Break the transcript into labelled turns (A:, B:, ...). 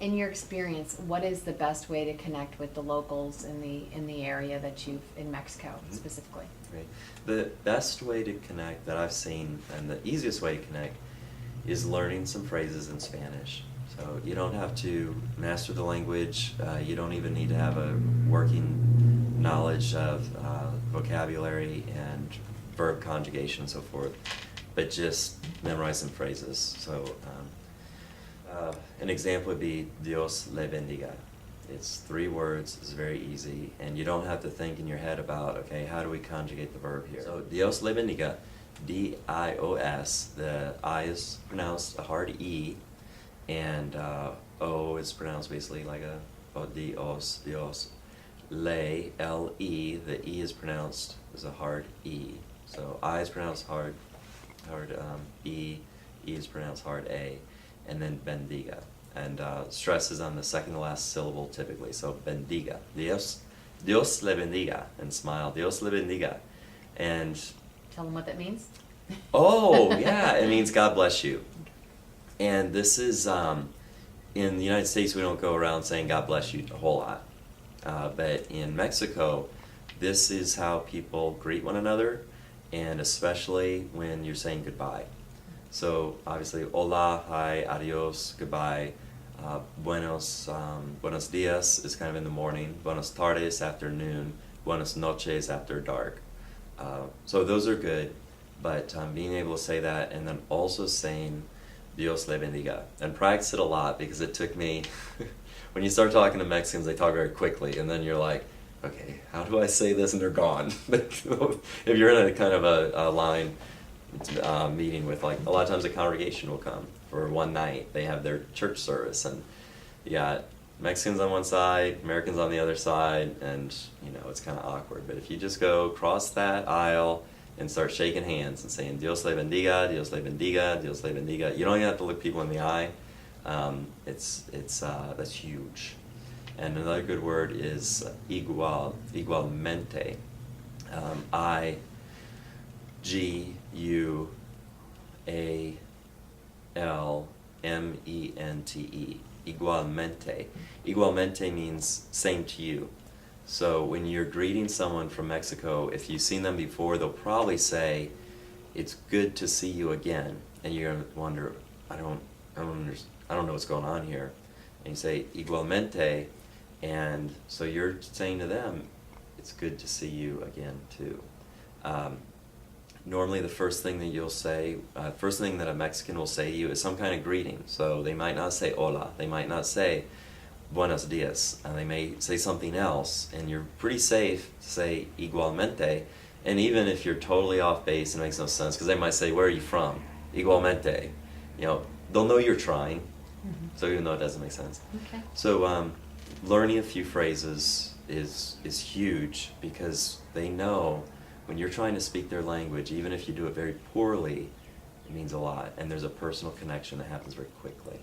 A: in your experience, what is the best way to connect with the locals in the area that you've in Mexico specifically?
B: Right. The best way to connect that I've seen, and the easiest way to connect, is learning some phrases in Spanish. So you don't have to master the language. You don't even need to have a working knowledge of vocabulary and verb conjugation and so forth, but just memorize some phrases. So an example would be dios le bendiga. It's 3 words, it's very easy, and you don't have to think in your head about, okay, how do we conjugate the verb here? So dios le bendiga, D-I-O-S, the I is pronounced a hard E, and O is pronounced basically like a dios, dios. Le, L-E, the E is pronounced as a hard E. So I is pronounced hard E, E is pronounced hard A, and then bendiga. And stress is on the second to last syllable typically. So bendiga, Dios le bendiga, and smile, Dios le bendiga. And
A: Tell them what that means.
B: oh yeah, it means God bless you. And this is in the United States we don't go around saying God bless you a whole lot, but in Mexico, this is how people greet one another, and especially when you're saying goodbye. So obviously, hola, hi, adios, goodbye. Buenos dias is kind of in the morning. Buenas tardes, afternoon. Buenas noches, after dark. So those are good, but being able to say that, and then also saying Dios le bendiga, and practice it a lot, because it took me, when you start talking to Mexicans, they talk very quickly, and then you're like, okay, how do I say this, and they're gone. But if you're in a kind of a line meeting with, like, a lot of times a congregation will come for one night. They have their church service, and you got Mexicans on one side, Americans on the other side, and you know, it's kind of awkward. But if you just go across that aisle and start shaking hands and saying Dios le bendiga, Dios le bendiga, Dios le bendiga, you don't even have to look people in the eye. That's huge. And another good word is igualmente. I-G-U-A-L-M-E-N-T-E. Igualmente. Igualmente means same to you. So when you're greeting someone from Mexico, if you've seen them before, they'll probably say, "It's good to see you again." And you're gonna wonder, I don't know what's going on here. And you say igualmente, and so you're saying to them, "It's good to see you again too." Normally the first thing that you'll say, first thing that a Mexican will say to you is some kind of greeting. So they might not say hola, they might not say buenos dias, and they may say something else, and you're pretty safe to say igualmente. And even if you're totally off base and it makes no sense, because they might say, "Where are you from?" Igualmente. You know, they'll know you're trying, so even though it doesn't make sense.
A: Okay.
B: So learning a few phrases is huge, because they know when you're trying to speak their language, even if you do it very poorly, it means a lot, and there's a personal connection that happens very quickly.